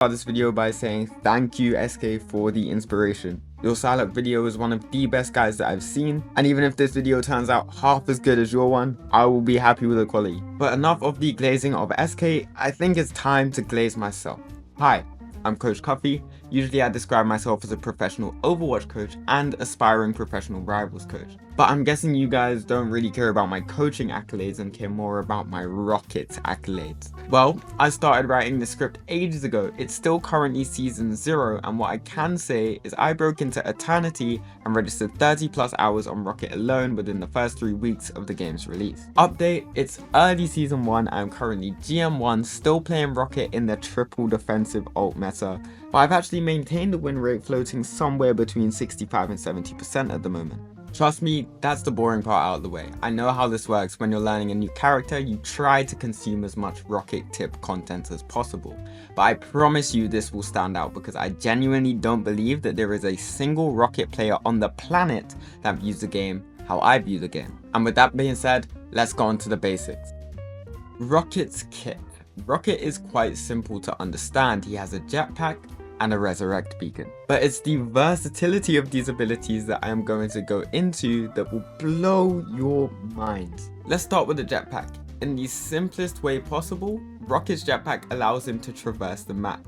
Start this video by saying thank you SK for the inspiration. Your Psylocke video is one of the best guides that I've seen, and even if this video turns out half as good as your one, I will be happy with the quality. But enough of the glazing of SK, I think it's time to glaze myself. Hi, I'm Coach Cuffy. Usually I describe myself as a professional Overwatch coach and aspiring professional rivals coach. But I'm guessing you guys don't really care about my coaching accolades and care more about my rocket accolades. Well, I started writing the script ages ago. It's still currently season 0, and what I can say is I broke into Eternity and registered 30+ hours on Rocket alone within the first 3 weeks of the game's release. Update, it's early season 1, I'm currently GM1, still playing Rocket in the triple defensive ult meta, but I've actually maintained the win rate floating somewhere between 65 and 70% at the moment. Trust me, that's the boring part out of the way. I know how this works. When you're learning a new character, you try to consume as much Rocket tip content as possible. But I promise you this will stand out because I genuinely don't believe that there is a single Rocket player on the planet that views the game how I view the game. And with that being said, let's go on to the basics. Rocket's kit. Rocket is quite simple to understand. He has a jetpack and a resurrect beacon. But it's the versatility of these abilities that I am going to go into that will blow your mind. Let's start with the jetpack. In the simplest way possible, Rocket's jetpack allows him to traverse the map.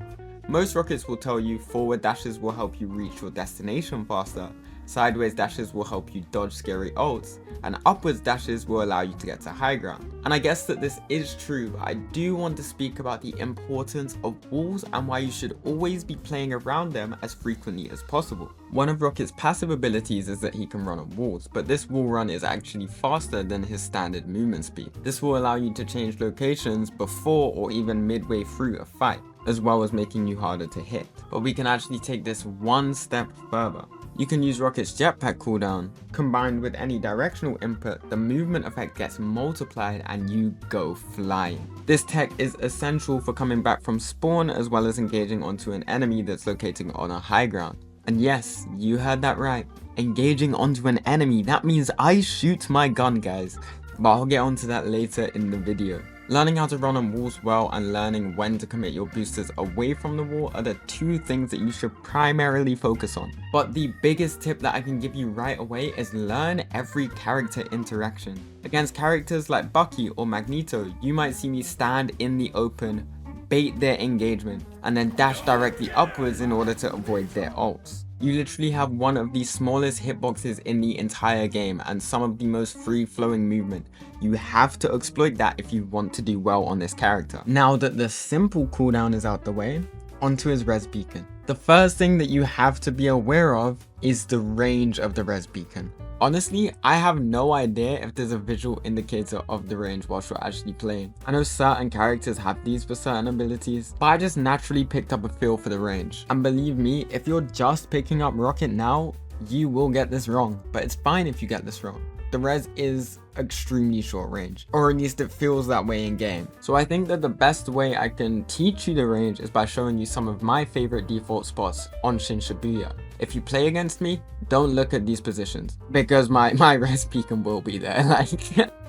Most rockets will tell you forward dashes will help you reach your destination faster, sideways dashes will help you dodge scary ults, and upwards dashes will allow you to get to high ground. And I guess that this is true, but I do want to speak about the importance of walls and why you should always be playing around them as frequently as possible. One of Rocket's passive abilities is that he can run on walls, but this wall run is actually faster than his standard movement speed. This will allow you to change locations before or even midway through a fight, as well as making you harder to hit. But we can actually take this one step further. You can use Rocket's jetpack cooldown. Combined with any directional input, the movement effect gets multiplied and you go flying. This tech is essential for coming back from spawn as well as engaging onto an enemy that's located on a high ground. And yes, you heard that right. Engaging onto an enemy, that means I shoot my gun, guys. But I'll get onto that later in the video. Learning how to run on walls well and learning when to commit your boosters away from the wall are the two things that you should primarily focus on. But the biggest tip that I can give you right away is learn every character interaction. Against characters like Bucky or Magneto, you might see me stand in the open, bait their engagement, and then dash directly upwards in order to avoid their ults. You literally have one of the smallest hitboxes in the entire game and some of the most free-flowing movement. You have to exploit that if you want to do well on this character. Now that the simple cooldown is out the way, onto his res beacon. The first thing that you have to be aware of is the range of the res beacon. Honestly, I have no idea if there's a visual indicator of the range whilst you're actually playing. I know certain characters have these for certain abilities, but I just naturally picked up a feel for the range. And believe me, if you're just picking up Rocket now, you will get this wrong, but it's fine if you get this wrong. The res is extremely short range, or at least it feels that way in game. So I think that the best way I can teach you the range is by showing you some of my favorite default spots on Shin Shibuya. If you play against me, don't look at these positions because my res beacon will be there.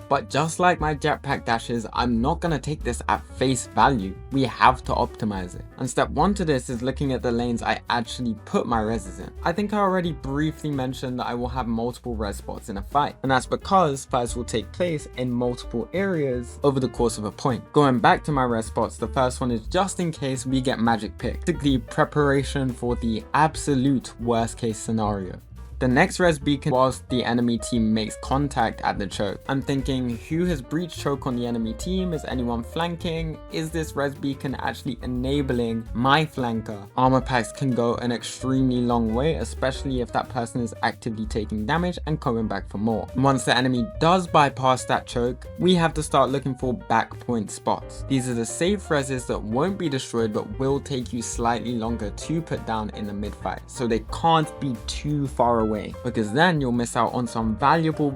But just like my jetpack dashes, I'm not going to take this at face value. We have to optimize it. And step 1 to this is looking at the lanes I actually put my reses in. I think I already briefly mentioned that I will have multiple res spots in a fight. And that's because fights will take place in multiple areas over the course of a point. Going back to my res spots, the first one is just in case we get magic pick. Basically preparation for the absolute worst case scenario. The next res beacon whilst the enemy team makes contact at the choke. I'm thinking, who has breached choke on the enemy team? Is anyone flanking? Is this res beacon actually enabling my flanker? Armor packs can go an extremely long way, especially if that person is actively taking damage and coming back for more. Once the enemy does bypass that choke, we have to start looking for back point spots. These are the safe reses that won't be destroyed but will take you slightly longer to put down in the mid fight, so they can't be too far away away, because then you'll miss out on some valuable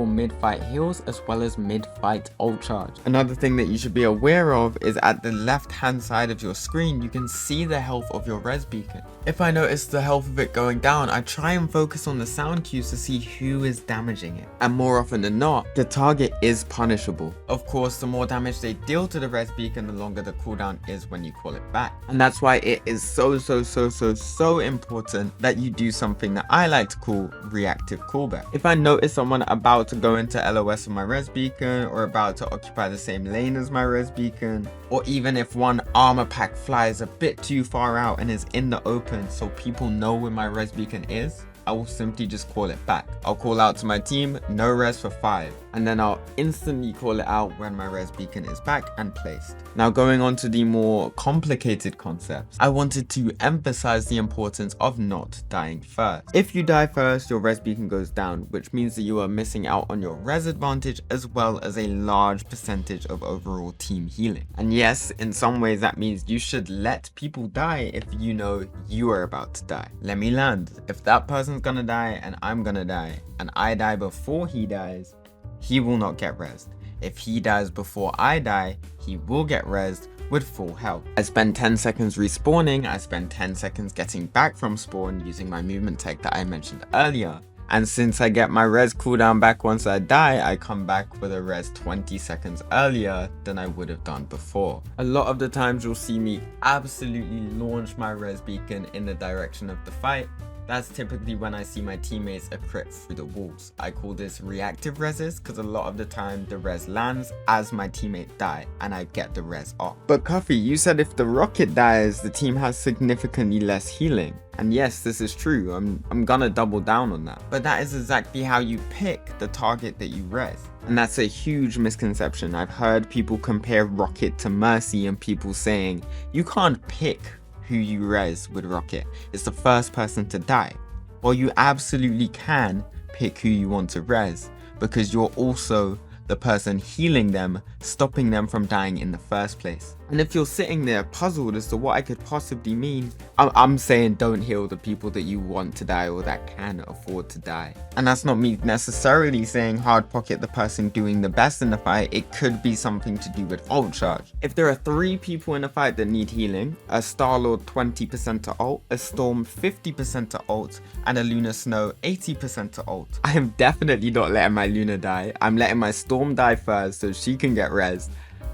mid-fight heals as well as mid-fight ult charge. Another thing that you should be aware of is at the left hand side of your screen, you can see the health of your res beacon. If I notice the health of it going down, I try and focus on the sound cues to see who is damaging it. And more often than not, the target is punishable. Of course, the more damage they deal to the res beacon, the longer the cooldown is when you call it back. And that's why it is so important that you do something that I like to call reactive callback. If I notice someone about to go into LOS of my res beacon, or about to occupy the same lane as my res beacon, or even if one armor pack flies a bit too far out and is in the open so people know where my res beacon is, I will simply just call it back. I'll call out to my team, no res for 5, and then I'll instantly call it out when my res beacon is back and placed. Now going on to the more complicated concepts, I wanted to emphasize the importance of not dying first. If you die first, your res beacon goes down, which means that you are missing out on your res advantage as well as a large percentage of overall team healing. And yes, in some ways that means you should let people die if you know you are about to die. Let me land. If that person's gonna die and I'm gonna die, and I die before he dies, he will not get rezzed. If he dies before I die, he will get rezzed with full health. I spend 10 seconds respawning, I spend 10 seconds getting back from spawn using my movement tech that I mentioned earlier. And since I get my res cooldown back once I die, I come back with a res 20 seconds earlier than I would have done before. A lot of the times you'll see me absolutely launch my res beacon in the direction of the fight. That's typically when I see my teammates a crit through the walls. I call this reactive reses because a lot of the time the res lands as my teammate die and I get the res off. But Coffee, you said if the rocket dies, the team has significantly less healing. And yes, this is true. I'm gonna double down on that. But that is exactly how you pick the target that you res. And that's a huge misconception. I've heard people compare Rocket to Mercy and people saying, you can't pick who you res with Rocket. It's the first person to die. Well, you absolutely can pick who you want to res because you're also the person healing them, stopping them from dying in the first place. And if you're sitting there puzzled as to what I could possibly mean, I'm saying don't heal the people that you want to die or that can afford to die. And that's not me necessarily saying hard pocket the person doing the best in the fight. It could be something to do with ult charge. If there are 3 people in a fight that need healing, a Star-Lord 20% to ult, a Storm 50% to ult, and a Luna Snow 80% to ult, I am definitely not letting my Luna die. I'm letting my Storm die first so she can get res.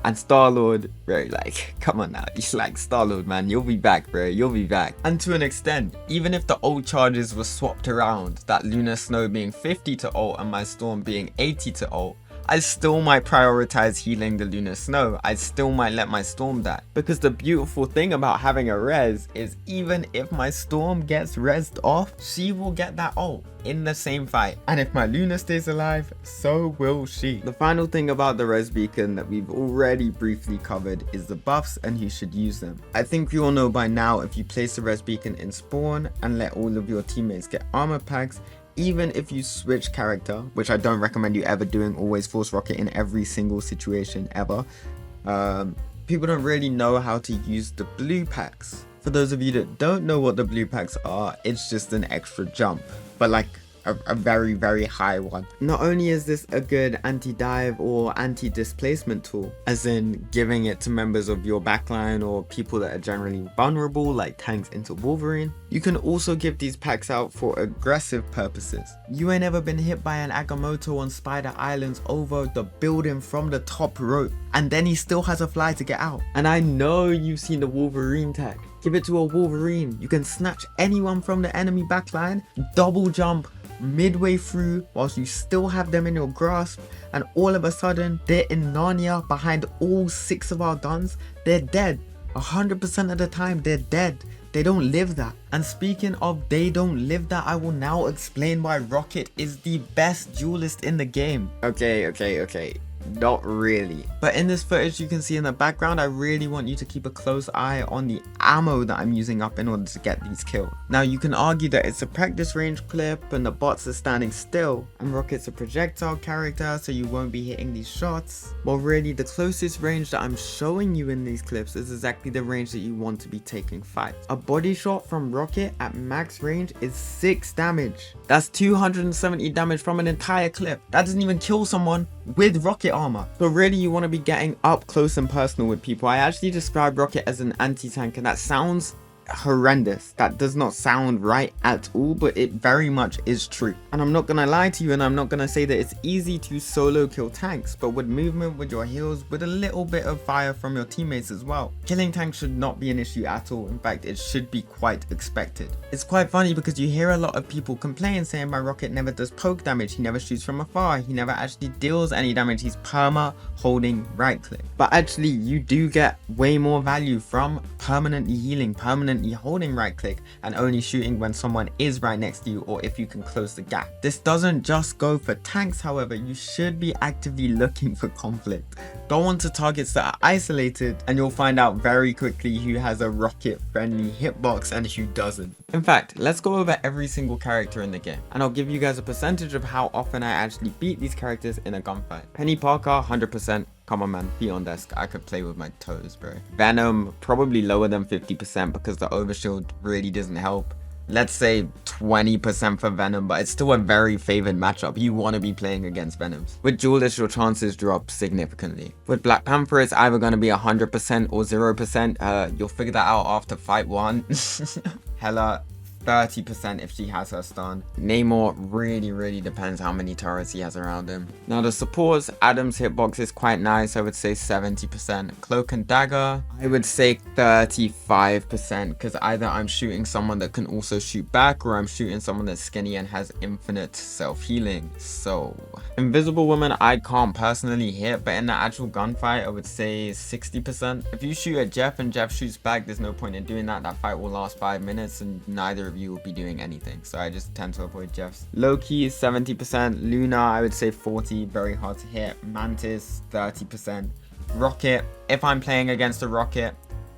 And Star-Lord, bro, like, come on now. He's like, Star-Lord, man, you'll be back, bro. You'll be back. And to an extent, even if the ult charges were swapped around, that Luna Snow being 50 to ult and my Storm being 80 to ult, I still might prioritize healing the Luna Snow. I still might let my Storm die. Because the beautiful thing about having a res is even if my Storm gets rezzed off, she will get that ult in the same fight. And if my Luna stays alive, so will she. The final thing about the res beacon that we've already briefly covered is the buffs and who should use them. I think you all know by now if you place the res beacon in spawn and let all of your teammates get armor packs, even if you switch character, which I don't recommend you ever doing, always force rocket in every single situation ever, people don't really know how to use the blue packs. For those of you that don't know what the blue packs are, it's just an extra jump, but like a very, very high one. Not only is this a good anti-dive or anti-displacement tool, as in giving it to members of your backline or people that are generally vulnerable like tanks into Wolverine, you can also give these packs out for aggressive purposes. You ain't ever been hit by an Agamotto on Spider Islands over the building from the top rope and then he still has a fly to get out. And I know you've seen the Wolverine tag. Give it to a Wolverine. You can snatch anyone from the enemy backline, double jump midway through whilst you still have them in your grasp, and all of a sudden they're in Narnia behind all 6 of our guns. They're dead. 100% of the time they're dead. They don't live that. And speaking of they don't live that, I will now explain why Rocket is the best duelist in the game. Okay. Not really. But in this footage you can see in the background, I really want you to keep a close eye on the ammo that I'm using up in order to get these kills. Now you can argue that it's a practice range clip and the bots are standing still, and Rocket's a projectile character so you won't be hitting these shots. Well, really the closest range that I'm showing you in these clips is exactly the range that you want to be taking fights. A body shot from Rocket at max range is 6 damage. That's 270 damage from an entire clip. That doesn't even kill someone with rocket armor. So really you want to be getting up close and personal with people. I actually described Rocket as an anti-tank, and that sounds horrendous. That does not sound right at all, but it very much is true. And I'm not gonna lie to you, and I'm not gonna say that it's easy to solo kill tanks, but with movement, with your heals, with a little bit of fire from your teammates as well, killing tanks should not be an issue at all. In fact, it should be quite expected. It's quite funny because you hear a lot of people complain saying my Rocket never does poke damage, he never shoots from afar, he never actually deals any damage, he's perma holding right click. But actually you do get way more value from permanently healing, permanently holding right click, and only shooting when someone is right next to you or if you can close the gap. This doesn't just go for tanks, however. You should be actively looking for conflict. Go on to targets that are isolated and you'll find out very quickly who has a Rocket friendly hitbox and who doesn't. In fact, let's go over every single character in the game and I'll give you guys a percentage of how often I actually beat these characters in a gunfight. Penny Parker, 100%. Come on man, be on desk. I could play with my toes, bro. Venom, probably lower than 50% because the overshield really doesn't help. Let's say 20% for Venom, but it's still a very favored matchup. You want to be playing against Venoms. With Duelist, your chances drop significantly. With Black Panther, it's either going to be 100% or 0%. You'll figure that out after fight 1. Hella 30% if she has her stun. Namor really depends how many turrets he has around him. Now the supports, Adam's hitbox is quite nice. I would say 70%. Cloak and Dagger, I would say 35% because either I'm shooting someone that can also shoot back or I'm shooting someone that's skinny and has infinite self-healing. So Invisible Woman I can't personally hit, but in the actual gunfight I would say 60%. If you shoot at Jeff and Jeff shoots back, there's no point in doing that. That fight will last 5 minutes and neither of you will be doing anything, so I just tend to avoid Jeffs. Loki is 70%, Luna I would say 40, very hard to hit, Mantis 30%, Rocket, if I'm playing against a Rocket,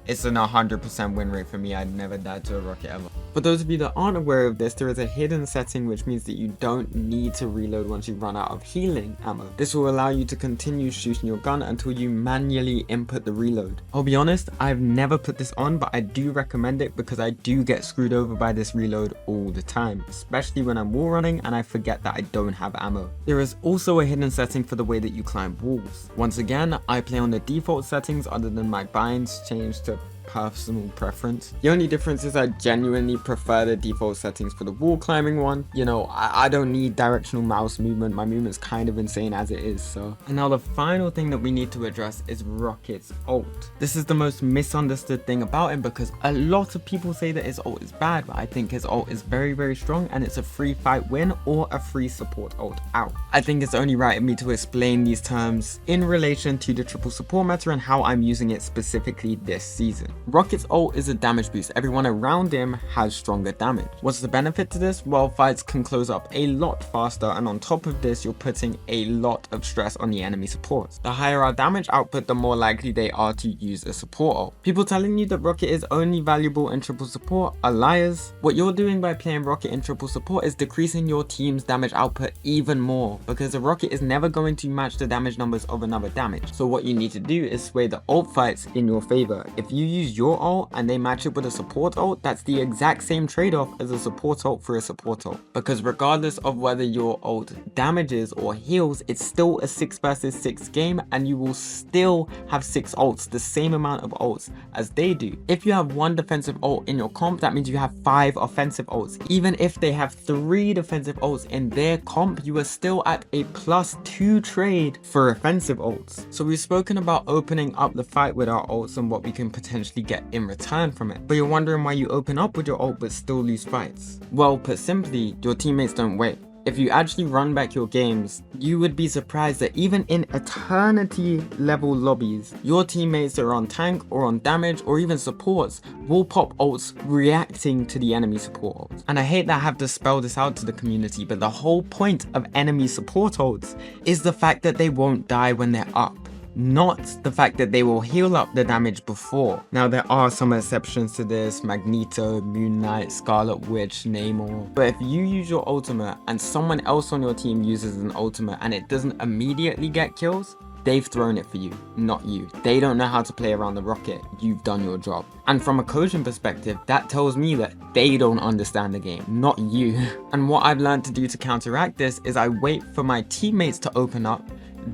it's an 100% win rate for me. I'd never died to a Rocket ever. For those of you that aren't aware of this, there is a hidden setting which means that you don't need to reload once you run out of healing ammo. This will allow you to continue shooting your gun until you manually input the reload. I'll be honest, I've never put this on, but I do recommend it because I do get screwed over by this reload all the time, especially when I'm wall running and I forget that I don't have ammo. There is also a hidden setting for the way that you climb walls. Once again, I play on the default settings other than my binds changed to personal preference. The only difference is I genuinely prefer the default settings for the wall climbing one. You know, I don't need directional mouse movement. My movement's kind of insane as it is, so. And now the final thing that we need to address is Rocket's ult. This is the most misunderstood thing about him because a lot of people say that his ult is bad, but I think his ult is very strong and it's a free fight win or a free support ult out. I think it's only right of me to explain these terms in relation to the triple support meta and how I'm using it specifically this season. Rocket's ult is a damage boost. Everyone around him has stronger damage. What's the benefit to this? Well, fights can close up a lot faster, and on top of this, you're putting a lot of stress on the enemy supports. The higher our damage output, the more likely they are to use a support ult. People telling you that Rocket is only valuable in triple support are liars. What you're doing by playing Rocket in triple support is decreasing your team's damage output even more, because a Rocket is never going to match the damage numbers of another damage. So what you need to do is sway the ult fights in your favor. If you use your ult and they match it with a support ult, that's the exact same trade-off as a support ult for a support ult, because regardless of whether your ult damages or heals, it's still a 6 versus 6 game and you will still have 6 ults, the same amount of ults as they do. If you have 1 defensive ult in your comp, that means you have 5 offensive ults. Even if they have 3 defensive ults in their comp, you are still at a +2 trade for offensive ults. So we've spoken about opening up the fight with our ults and what we can potentially get in return from it, but you're wondering why you open up with your ult but still lose fights. Well, put simply, your teammates don't wait. If you actually run back your games, you would be surprised that even in eternity level lobbies, your teammates that are on tank or on damage or even supports will pop ults reacting to the enemy support ults. And I hate that I have to spell this out to the community, but the whole point of enemy support ults is the fact that they won't die when they're up, not the fact that they will heal up the damage before. Now there are some exceptions to this: Magneto, Moon Knight, Scarlet Witch, Namor. But if you use your ultimate and someone else on your team uses an ultimate and it doesn't immediately get kills, they've thrown it for you, not you. They don't know how to play around the rocket. You've done your job. And from a coaching perspective, that tells me that they don't understand the game, not you. And what I've learned to do to counteract this is I wait for my teammates to open up.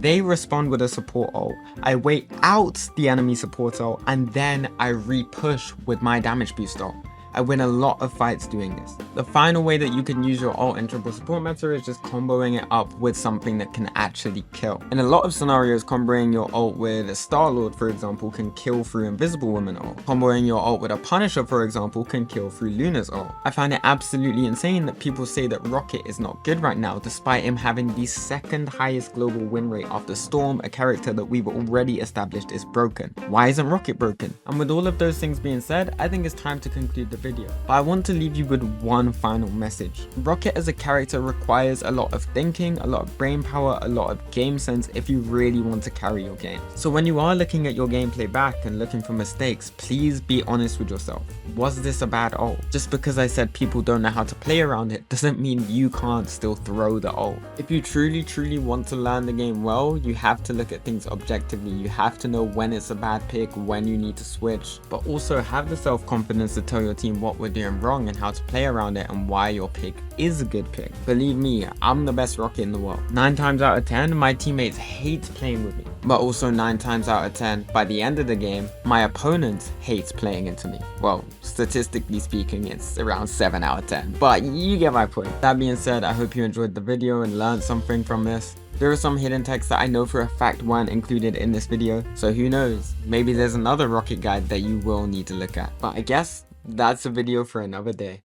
They respond with a support ult. I wait out the enemy support ult, and then I re-push with my damage boost ult. I win a lot of fights doing this. The final way that you can use your ult in triple support meta is just comboing it up with something that can actually kill. In a lot of scenarios, comboing your ult with a Star-Lord, for example, can kill through Invisible Woman ult. Comboing your ult with a Punisher, for example, can kill through Luna's ult. I find it absolutely insane that people say that Rocket is not good right now, despite him having the second highest global win rate after Storm, a character that we've already established is broken. Why isn't Rocket broken? And with all of those things being said, I think it's time to conclude the video. But I want to leave you with one final message. Rocket as a character requires a lot of thinking, a lot of brain power, a lot of game sense if you really want to carry your game. So when you are looking at your gameplay back and looking for mistakes, please be honest with yourself. Was this a bad ult? Just because I said people don't know how to play around it doesn't mean you can't still throw the ult. If you truly want to learn the game well, you have to look at things objectively. You have to know when it's a bad pick, when you need to switch, but also have the self-confidence to tell your team what we're doing wrong and how to play around it and why your pick is a good pick. Believe me, I'm the best Rocket in the world. 9 times out of 10, my teammates hate playing with me. But also 9 times out of 10, by the end of the game, my opponent hates playing into me. Well, statistically speaking, it's around 7 out of 10. But you get my point. That being said, I hope you enjoyed the video and learned something from this. There are some hidden texts that I know for a fact weren't included in this video, so who knows, maybe there's another Rocket guide that you will need to look at. But I guess that's a video for another day.